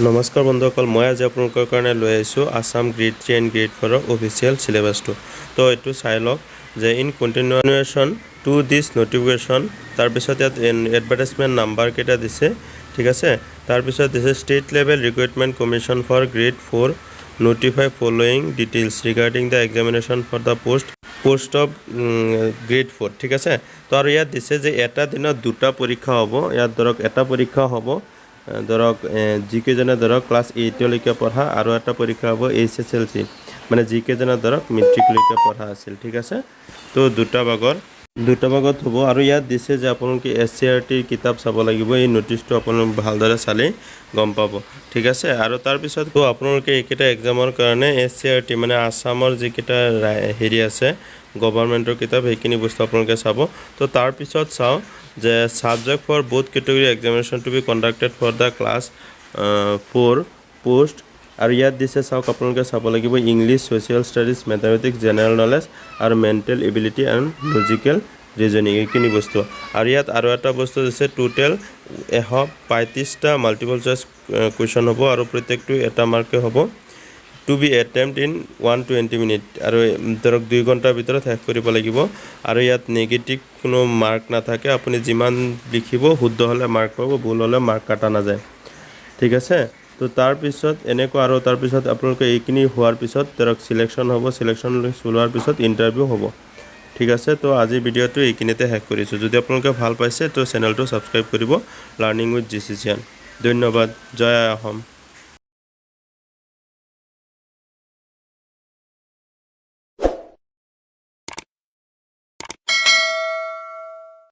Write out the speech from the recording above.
নমস্কাৰ বন্ধুসকল, মই আজি আপোনালোকৰ কাৰণে লৈ আহিছোঁ Assam grade 3 and grade 4 official চিলেবাছটো। তো এইটো চাই লওক যে in continuation to this notification, তাৰপিছত ইয়াত এডভাৰটাইজমেণ্ট নাম্বাৰ কেইটা দিছে, ঠিক আছে। তাৰপিছত দিছে state level recruitment commission for grade 4 notify following details regarding the examination for the post of grade 4, ঠিক আছে। তো আৰু ইয়াত দিছে যে এটা দিনত দুটা পৰীক্ষা হ'ব। ইয়াত ধৰক এটা পৰীক্ষা হ'ব ধৰক যিকেইজনে ধৰক ক্লাছ 8লৈকে পঢ়া, আৰু এটা পৰীক্ষা হ'ব HSLC, মানে যিকেইজনে ধৰক মেট্ৰিকলৈকে পঢ়া আছিল, ঠিক আছে। তো দুটা ভাগত হ'ব। আৰু ইয়াত দিছে যে আপোনালোকে SCRTৰ কিতাপ চাব লাগিব। এই নটিচটো আপোনালোক ভালদৰে চালেই গম পাব, ঠিক আছে। আৰু তাৰপিছত আপোনালোকে এইকেইটা এক্সামৰ কাৰণে SCRT মানে আসামৰ যিকেইটা হেৰি আছে গভৰ্ণমেণ্টৰ কিতাপ, সেইখিনি বস্তু আপোনালোকে চাব। তো তাৰপিছত চাওঁ যে subject for both category examination to be conducted for the class 4 post. আৰু ইয়াত দিছে চাওক, আপোনালোকে চাব লাগিব English, social studies, mathematics, general knowledge আৰু mental ability and logical reasoning, এইখিনি বস্তু। আৰু ইয়াত আৰু এটা বস্তু দিছে টোটেল 135টা মাল্টিপল চইচ কুৱেশ্যন হ'ব, আৰু প্ৰত্যেকটো এটা মাৰ্কে হ'ব। To be attempt in 120 minute, আৰু ধৰক 2 ঘণ্টাৰ ভিতৰত শেষ কৰিব লাগিব। আৰু ইয়াত নিগেটিভ কোনো মাৰ্ক নাথাকে, আপুনি যিমান লিখিব শুদ্ধ হ'লে মাৰ্ক পাব, ভুল হ'লে মাৰ্ক কাটা নাযায়, ঠিক আছে। তো তাৰপিছত এনেকুৱা, আৰু তাৰপিছত আপোনালোকে এইখিনি হোৱাৰ পিছত ধৰক চিলেকশ্যন হ'ব, চিলেকশ্যন চলোৱাৰ পিছত ইণ্টাৰভিউ হ'ব, ঠিক আছে। তো আজিৰ ভিডিঅ'টো এইখিনিতে শেষ কৰিছোঁ। যদি আপোনালোকে ভাল পাইছে তো চেনেলটো ছাবস্ক্ৰাইব কৰিব, লাৰ্ণিং উইথ gccian। ধন্যবাদ। জয় অসম।